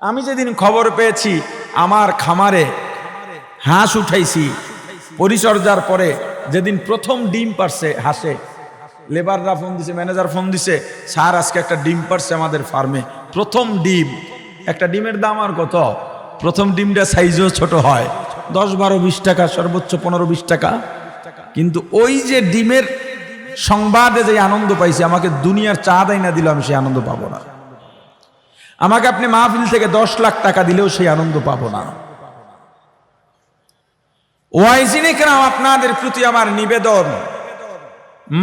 আমি যেদিন খবর পেয়েছি আমার খামারে হাঁস উঠাইছি, পরিচর্যার পরে যেদিন প্রথম ডিম পারছে হাঁসে, লেবাররা ফোন দিছে, ম্যানেজার ফোন দিছে, স্যার আজকে একটা ডিম পারছে আমাদের ফার্মে, প্রথম ডিম। একটা ডিমের দাম আর কত? প্রথম ডিমটা সাইজও ছোট হয়, 10, 12, 20 টাকা, সর্বোচ্চ 15, 20 টাকা। কিন্তু ওই যে ডিমের সংবাদে যে আনন্দ পাইছি, আমাকে দুনিয়ার চা দেয় না দিলেও আমি সেই আনন্দ পাবো না। আমাকে আপনি মাহফিল থেকে 10 লাখ টাকা দিলেও সেই আনন্দ পাবো না। ওয়াইজিনে কেন আপনাদের প্রতি আমার নিবেদন,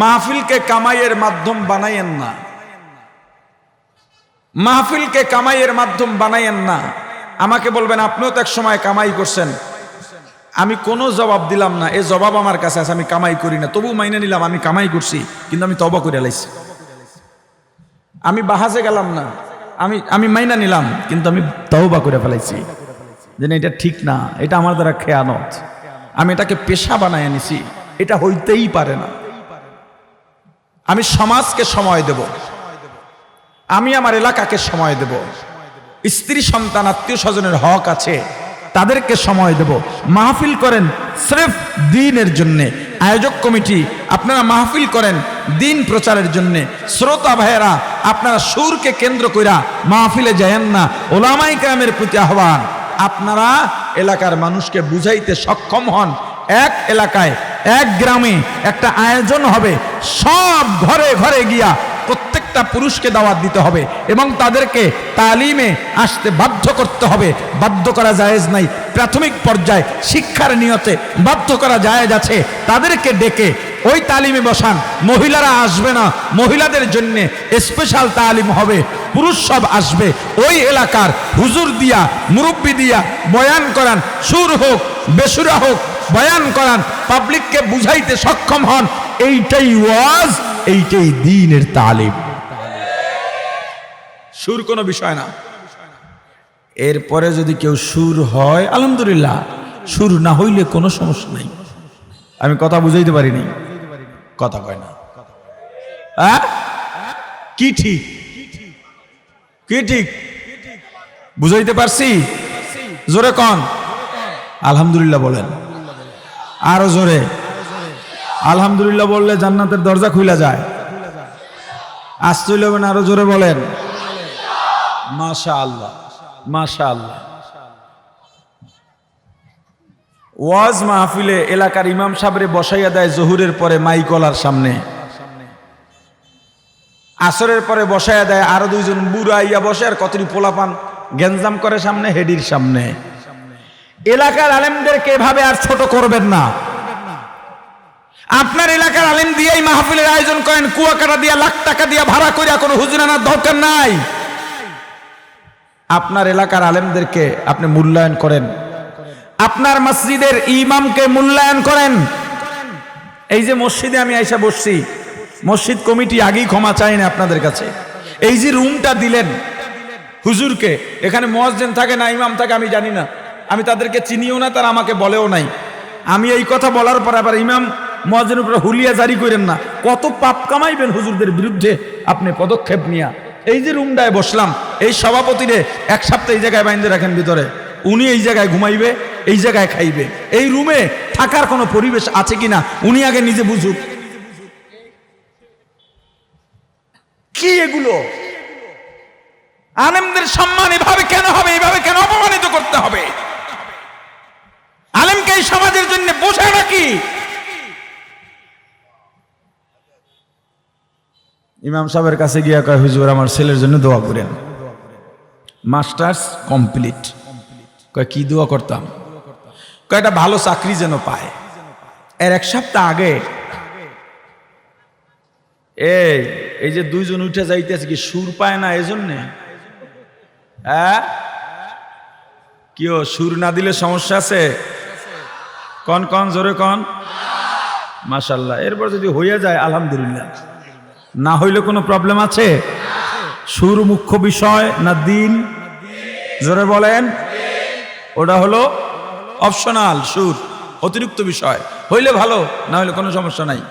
মাহফিলকে কামাইয়ের মাধ্যম বানাইয়েন না, মাহফিলকে কামাইয়ের মাধ্যম বানাইয়েন না। আমাকে বলবেন আপনিও তো এক সময় কামাই করছেন, আমি কোনো জবাব দিলাম না, এই জবাব আমার কাছে আছে, আমি কামাই করি না, তবু মাইনে নিলাম আমি কামাই করছি, কিন্তু আমি তওবা করে লাইছি। আমি বাহাজে গেলাম না, আমি মাইনা নিলাম, কিন্তু আমি তওবা করে ফেলাইছি যে না, এটা ঠিক না, এটা আমার দ্বারা খেয়ানত, আমি এটাকে পেশা বানায় নিছি, এটা হইতেই পারে না। আমি সমাজকে সময় দেব, আমি আমার এলাকাকে সময় দেব, স্ত্রী সন্তান আত্মীয় স্বজনের হক আছে, তাদেরকে সময় দেব। মাহফিল করেন স্রেফ দ্বীনের জন্যে, আয়োজক কমিটি আপনারা মাহফিল করেন দ্বীন প্রচারের জন্যে। শ্রোতা ভাইয়েরা আপনারা সুরকে কেন্দ্র কইরা মাহফিলে যায়েন না। ওলামায়ে কেরামের প্রতি আহ্বান, আপনারা এলাকার মানুষকে বুঝাইতে সক্ষম হন। এক এলাকায়, এক গ্রামে একটা আয়োজন হবে, সব ঘরে ঘরে গিয়া প্রত্যেকটা পুরুষকে দাওয়াত দিতে হবে এবং তাদেরকে তালিমে আসতে বাধ্য করতে হবে। বাধ্য করা জায়েজ নাই, প্রাথমিক পর্যায়ে শিক্ষার নিয়তে বাধ্য করা জায়েজ আছে। তাদেরকে ডেকে ওই তালিমে বসান, মহিলারা আসবে না, মহিলাদের জন্য স্পেশাল তালিম হবে, পুরুষ সব আসবে। ওই এলাকার হুজুর দিয়া, মুরব্বি দিয়া বয়ান করান, সুর হোক বেসুরা হোক, বয়ান করান, পাবলিককে বুঝাইতে সক্ষম হন। এইটাই ওয়াজ, এইটাই দ্বীনের তালিম। সুর কোনো বিষয় না। এরপরে যদি কেউ সুর হয় আলহামদুলিল্লাহ, সুর না হইলে কোনো সমস্যা নাই। আমি কথা বুঝাইতে পারিনি, কথা কয় না। কি ঠিক, কি ঠিক বুঝাইতে পারছি? জোরে কন আলহামদুলিল্লাহ বলেন, আরো জোরে। আলহামদুলিল্লাহ বললে জান্নাতের দরজা খুলে যায়। আসতে হইলে না, আরো জোরে বলেন মাশাআল্লাহ, মাশাআল্লাহ। ওয়াজ মাহফিলে এলাকার ইমাম সাহেবরে বসাইয়া দেয় জহুরের পরে মাইকলার সামনে, আসরের পরে বসাইয়া দেয় আরো 2 জন বুড়া ইয়া বসে, আর কতটি পোলাপান গেঞ্জাম করে সামনে, হেডির সামনে। এলাকার আলেমদেরকে এভাবে আর ছোট করবেন না। আপনার এলাকার আলেম দিয়েই মাহফিলের আয়োজন করেন, কুয়াকাটা দিয়া, লাখ টাকা দিয়া ভাড়া করিয়া, কোনো হুজুর আনার দরকার নাই। আপনার এলাকার আলেমদেরকে আপনি মূল্যায়ন করেন, আপনার মসজিদের ইমামকে মূল্যায়ন করেন। এই যে মসজিদে আমি আইসা বসছি, মসজিদ কমিটি আগেই ক্ষমা চাই না আপনাদের কাছে। এই যে রুমটা দিলেন হুজুরকে, এখানে মুয়াজ্জিন থাকে না ইমাম থাকে আমি জানি না, আমি তাদেরকে চিনিও না, তারা আমাকে বলেও নাই। আমি এই কথা বলার পর আবার ইমাম মুয়াজ্জিনের উপরে হুলিয়া জারি করেন না, কত পাপ কামাইবেন হুজুরদের বিরুদ্ধে আপনি পদক্ষেপ নিয়া। এই যে রুমটায় বসলাম, এই সভাপতিরে 1 সপ্তাহ এই জায়গায় বাইন্ধে রাখেন ভিতরে, উনি এই জায়গায় ঘুমাইবে, এই জায়গায় খাইবে। এই রুমে থাকার কোনো পরিবেশ আছে কিনা উনি আগে নিজে বুঝুক। কি এগুলো? আলেমদের সম্মান এভাবে কেন হবে? এভাবে কেন অপমানিত করতে হবে? আলেমকে এই সমাজের জন্য বসে নাকি? ইমাম সাহেবের কাছে গিয়া কয়, হুজুর আমার ছেলের জন্য দোয়া করেন, মাস্টার্স কমপ্লিট। কয় কি দোয়া করতাম? কয় একটা ভালো চাকরি যেন পায়। এর 1 সপ্তাহ আগে এই যে 2 জন উঠে যাইতেছে, কি সুর পায় না এজন্য? কি সুর না দিলে সমস্যা আছে? কন কন জোরে কন মাশাআল্লাহ। এরপর যদি হইয়া যায় আলহামদুলিল্লাহ, না হইলে কোনো প্রবলেম আছে? সুর মুখ্য বিষয় না দ্বীন? জোরে বলেন। ওটা হলো অপশনাল, সুর অতিরিক্ত বিষয়, হইলে ভালো, না হইলে কোনো সমস্যা নাই।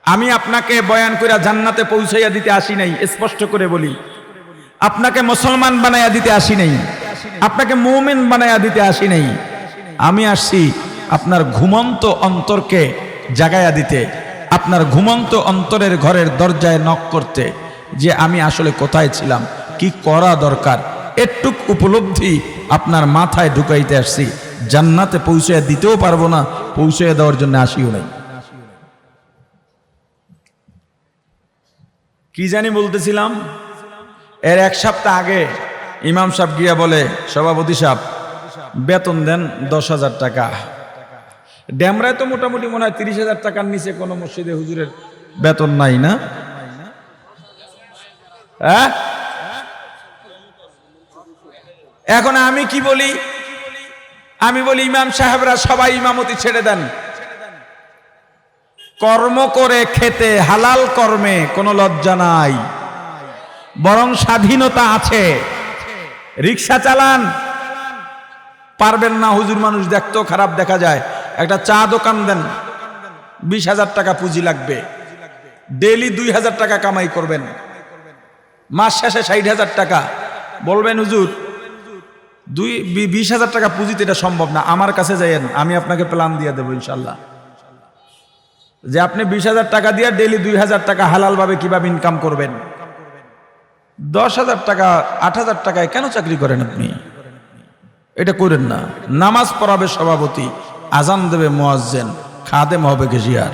আমি আপনাকে বয়ান কইরা জান্নাতে পৌঁছাইয়া দিতে আসি নাই, স্পষ্ট করে বলি। আপনাকে মুসলমান বানায়া দিতে আসি নাই, আপনাকে মুমিন বানায়া দিতে আসি নাই। আমি আসছি আপনার ঘুমন্ত অন্তরকে জাগায়া দিতে, আপনার ঘুমন্ত অন্তরের ঘরের দরজায় নক করতে, যে আমি আসলে কোথায় ছিলাম, কি করা দরকার, একটুক উপলব্ধি আপনার মাথায় ঢুকাইতে আসছি। জান্নাতে পৌঁছে দিতেও পারবো না, পৌঁছে দেওয়ার জন্য আসিও নাই। কি জানি বলতেছিলাম, এর এক সপ্তাহ আগে ইমাম সাহেব গিয়া বলে, সভাপতি সাহেব বেতন দেন 10,000 টাকা। ড্যামরায় তো মোটামুটি মনে হয় 30,000 টাকার নিচে কোনো মসজিদে হুজুরের বেতন নাই না? হ্যাঁ, এখন আমি কি বলি, আমি বলি ইমাম সাহেবরা সবাই ইমামতি ছেড়ে দেন, কর্ম করে খেতে, হালাল কর্মে কোনো লজ্জা নাই, বরং স্বাধীনতা আছে। রিক্সা চালান, পারবেন না, হুজুর মানুষ দেখতেও খারাপ দেখা যায়। একটা চা দোকান দেন, 20,000 টাকা পুঁজি লাগবে, ডেইলি 2,000 টাকা কামাই করবেন, মাস শেষে 60,000 টাকা। বলবেন হুজুর 20,000 টাকা পুঁজিতে এটা সম্ভব না, আমার কাছে যাইয়েন, আমি আপনাকে প্ল্যান দিয়ে দেবো ইনশাল্লাহ, যে আপনি 20,000 টাকা দিয়ে ডেইলি 2,000 টাকা হালাল ভাবে কিভাবে ইনকাম করবেন। 10,000 টাকা 8,000 টাকায় কেন চাকরি করেন আপনি? এটা করেন না। নামাজ পড়াবে সভাপতি, আজান দেবে মুয়াজ্জিন, খাদেম হবে গেজিয়ার।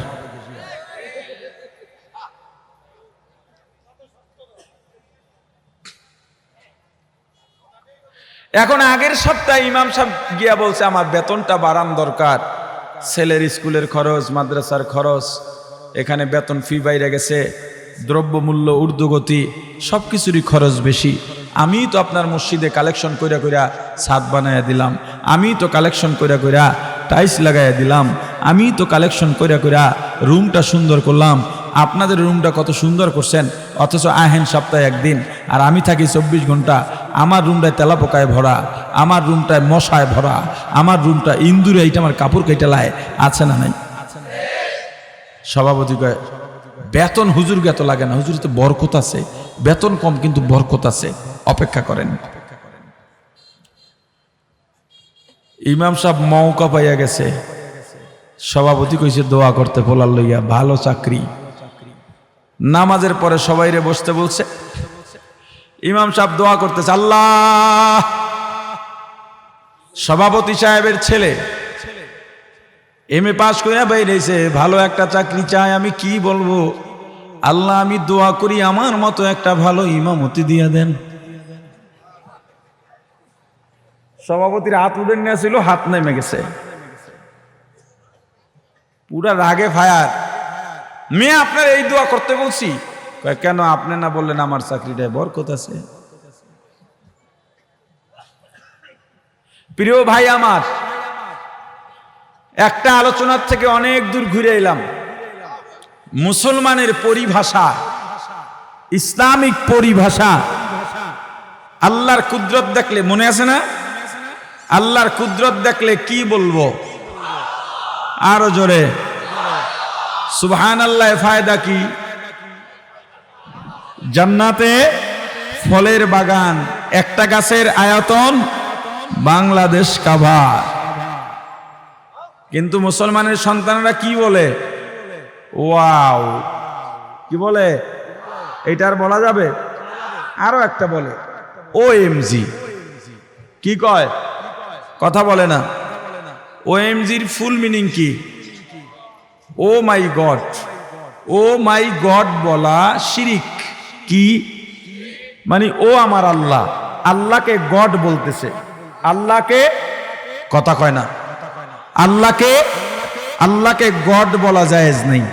এখন আগের সপ্তাহে ইমাম সাহেব গিয়া বলছে আমার বেতনটা বাড়ান দরকার, ছেলের স্কুলের খরচ, মাদ্রাসার খরচ, এখানে বেতন ফি বাইরে গেছে, দ্রব্যমূল্য ঊর্ধ্বগতি, সব কিছুরই খরচ বেশি। আমি তো আপনার মসজিদে কালেকশন কইরা কইরা ছাদ বানাইয়া দিলাম, আমি তো কালেকশন কইরা কইরা টাইলস লাগাইয়া দিলাম, আমি তো কালেকশন কইরা কইরা রুমটা সুন্দর করলাম। আপনাদের রুমটা কত সুন্দর করছেন, অথচ আহেন সপ্তাহে একদিন, আর আমি থাকি 24 ঘন্টা। আমার রুমটায় তেলাপোকায় ভরা, আমার রুমটায় মশায় ভরা, আমার রুমটা ইন্দুরে এইটা আমার কাপড় কেটেলায় আছে না নাই? সভাপতি কয় বেতন হুজুর এত লাগে না, হুজুর তো বরকত আছে, বেতন কম কিন্তু বরকত আছে, অপেক্ষা করেন। ইমাম সাহেব মৌকা পাইয়া গেছে, সভাপতি কইছে দোয়া করতে পোলার লইয়া, ভালো চাকরি। নামাজের পরে সবাইরে বসতে বলছে, ইমাম সাহেব দোয়া করতেছে, আল্লাহ, সভাপতি সাহেবের ছেলে এমএ পাস করে বাইরেছে, ভালো একটা চাকরি চায়, আমি কি বলবো, আল্লাহ আমি দোয়া করি আমার মতো একটা ভালো ইমামতি দিয়া দেন। সভাপতির হাত উঠে নিয়েছিল, হাত নেমে গেছে, পুরা রাগে ফায়ার। মেয়ে আপনার এই দোয়া করতে বলছি, কেন আপনি না বললেন আমার চাকরিটায় বরকত আছে? প্রিয় ভাই আমার, একটা আলোচনার থেকে অনেক দূর ঘুরে এলাম। মুসলমানের পরিভাষা, ইসলামিক পরিভাষা, আল্লাহর কুদরত দেখলে, মনে আছে না, আল্লাহর কুদরত দেখলে কি বলবো? আরো জোরে সুবহানাল্লাহ। ফায়দা কি? জান্নাতে ফলের বাগান, একটা গাছের আয়তন বাংলাদেশ কাভার। কিন্তু মুসলমানের সন্তানরা কি বলে? ওয়াও, কি বলে? এইটার বলা যাবে? আরো একটা বলে ওএমজি। কি কয়? কথা বলে না। ওএমজির ফুল মিনিং কি? ও মাই গড। ও মাই গড বলা শিরিক। কি মানে? ও আমার আল্লাহ, আল্লাহকে গড বলতেছে, আল্লাহকে, কথা কয় না, আল্লাহকে গড বলা জায়েজ নেই।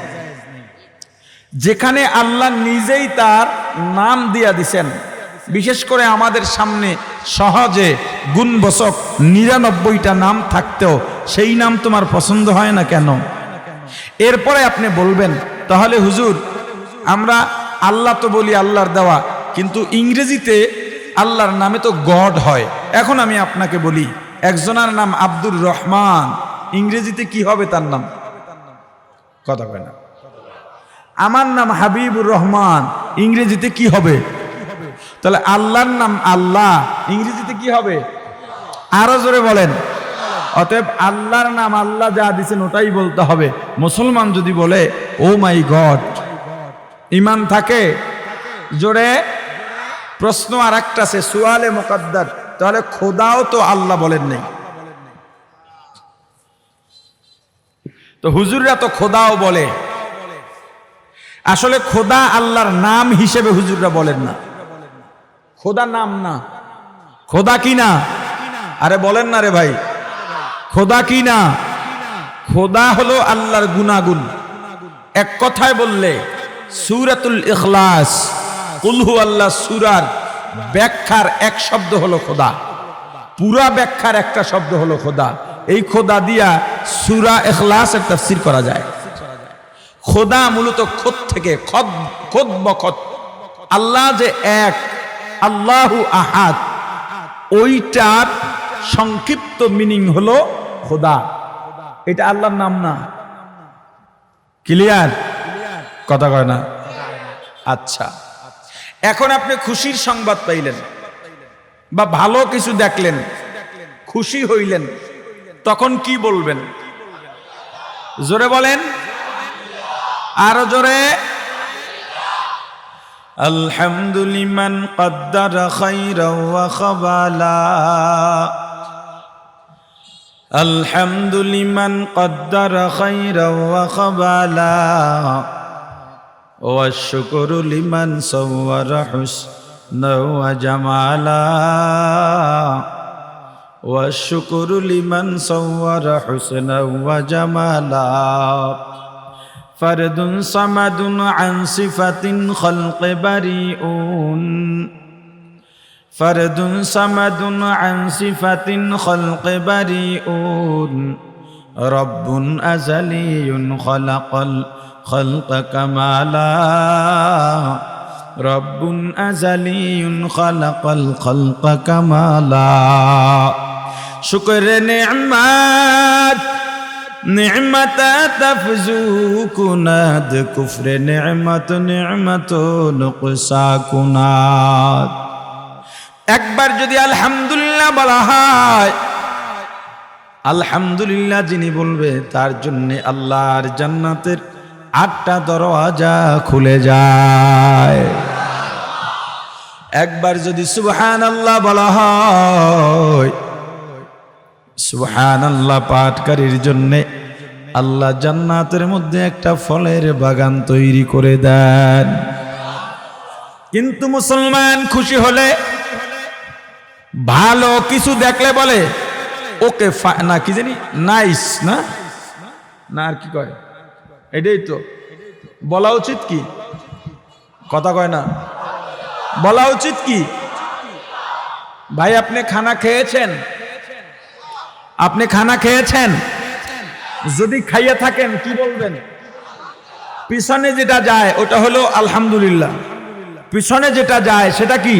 যেখানে আল্লাহ নিজেই তার নাম দিয়া দিছেন, বিশেষ করে আমাদের সামনে সহজে গুণবচক 99টা নাম থাকতেও সেই নাম তোমার পছন্দ হয় না কেন? এরপরে আপনি বলবেন তাহলে হুজুর আমরা আল্লাহ তো বলি আল্লাহর দেওয়া, কিন্তু ইংরেজিতে আল্লাহর নামে তো গড হয়। এখন আমি আপনাকে বলি, একজনের নাম আব্দুর রহমান, ইংরেজিতে কি হবে তার নাম? কথা কয় না। আমার নাম হাবিবুর রহমান, ইংরেজিতে কি হবে? তাহলে আল্লাহর নাম আল্লাহ ইংরেজিতে কি হবে? আরো জোরে বলেন। অতএব আল্লাহর নাম আল্লাহ যা দিছেন ওটাই বলতে হবে। মুসলমান যদি বলে ও মাই গড, ইমান থাকে? জোরে। প্রশ্ন আর একটা আছে, সুয়ালে মুকদ্দার, তাহলে খোদাও তো আল্লাহ বলেন নাই, তো হুজুররা তো খোদাও বলে। আসলে খোদা আল্লাহর নাম হিসেবে হুজুররা বলেন না, খোদা নাম না। খোদা কি না? আরে বলেন না রে ভাই, খোদা কি না? খোদা হলো আল্লাহর গুনাগুন। এক কথায় বললে সূরাতুল ইখলাস, কুল হু আল্লাহ সূরার ব্যাখ্যার এক শব্দ হলো খোদা, পুরা ব্যাখ্যার একটা শব্দ হলো খোদা। এই খোদা দিয়া সূরা ইখলাসের তাফসীর করা যায়। খোদা মূলত খোদ থেকে, খোদ বখত, আল্লাহ যে এক, আল্লাহু আহাদ, ওইটার সংক্ষিপ্ত মিনিং হলো খোদা। এটা আল্লাহর নাম না। ক্লিয়ার? কথা কয় না? আচ্ছা, এখন আপনি খুশির সংবাদ পাইলেন বা ভালো কিছু দেখলেন, খুশি হইলেন, তখন কি বলবেন? জোরে বলেন, আরো জোরে। আলহামদুলিমান কদ্দারা খাইরাও ওয়া খাবালা, আলহামদুলিমান কদ্দারা খাইরাও ওয়া খাবালা, ওয়া শুকরু লিমান সাওয়ারা হুসনাও ওয়া জামালা, ওয়া শুকরু লিমান সাওয়ারা হুসনাও ওয়া জামালা। فردٌ صمد عن صفة خلق بريئون، فرد صمد عن صفة خلق بريئون، رب أزلي خلق الخلق كمالا، رب أزلي خلق الخلق كمالا। شكر نعمات نعمت تفزو كناد، كفر نعمت نعمت نقصا كناد। একবার যদি আলহামদুলিল্লাহ বলা হয়, আলহামদুলিল্লাহ যিনি বলবে তার জন্য আল্লাহর জান্নাতের 8টা দরওয়াজা খুলে যায়। একবার যদি সুবহানাল্লাহ বলা হয়, সুবহানাল্লাহ পাঠকারীর জন্য আল্লাহ জান্নাতের মধ্যে একটা ফলের বাগান তৈরি করে দেন। কিন্তু মুসলমান খুশি হলে, ভালো কিছু দেখলে বলে ওকে না কি জানি নাইস, না না আর কি কয়, এটাই তো বলা উচিত। কি কথা কয় না? বলা উচিত কি? ভাই আপনি খানা খেয়েছেন? আপনি খানা খেয়েছেন? যদি খাইয়ে থাকেন কি বলবেন? পিছনে যেটা যায় ওটা হলো আলহামদুলিল্লাহ, পিছনে যেটা যায় সেটা কি?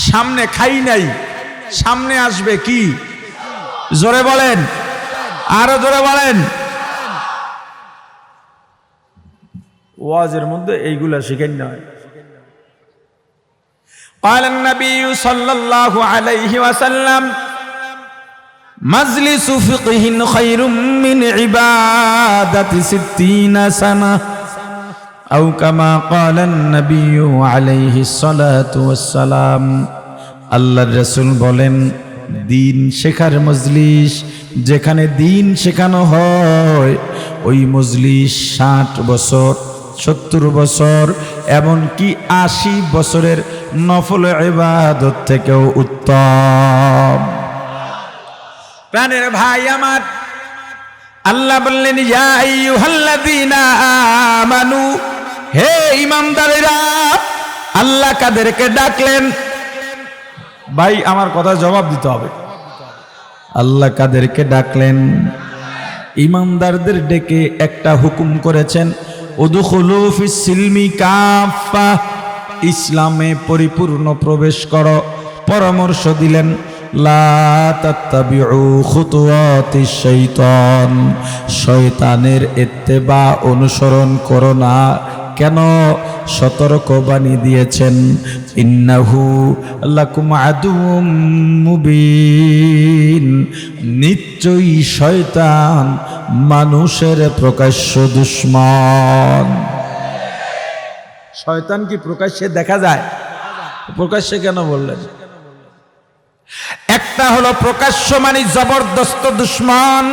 সামনে খাই নাই, সামনে আসবে কি? জোরে বলেন, আরো জোরে বলেন। ওয়াজের মধ্যে এইগুলা শিখেন না। قال النبي صلى الله عليه وسلم مجلس فقه خير من عبادة 60 سنة أو كما قال النبي عليه الصلاة والسلام। আল্লাহর রাসূল বলেন, দিন শেখার মজলিস, যেখানে দিন শেখানো হয় ওই মজলিস 60 বছর, 70 বছর, এমনকি 80 বছরের নফল ইবাদত থেকেও উত্তম। প্রাণের ভাই আমার, আল্লাহ বললেন ইয়া আইয়ুহাল্লাযীনা আমানু, হে ঈমানদারেরা। আল্লাহ কাদেরকে ডাকলেন? ভাই আমার কথা জবাব দিতে হবে। আল্লাহ কাদেরকে ডাকলেন? ঈমানদারদের ডেকে একটা হুকুম করেছেন, উদখুলু ফিস সিলমি কাফা, ইসলামে পরিপূর্ণ প্রবেশ করো। পরামর্শ দিলেন লা তাত্তাবিউ খুতুওয়াতিশ শাইতান, শয়তানের ইত্তেবা অনুসরণ করো না। কেন সতর্ক বাণী দিয়েছেন, ইন্নাহু লাকুম আদুউম মুবিন, নিশ্চয়ই শয়তান মানুষের প্রকাশ্য দুশমন। শয়তান কি প্রকাশ্যে দেখা যায়? প্রকাশ্যে কেন বললেন? একটা হলো প্রকাশ্য মানে জবরদস্ত দুশমন,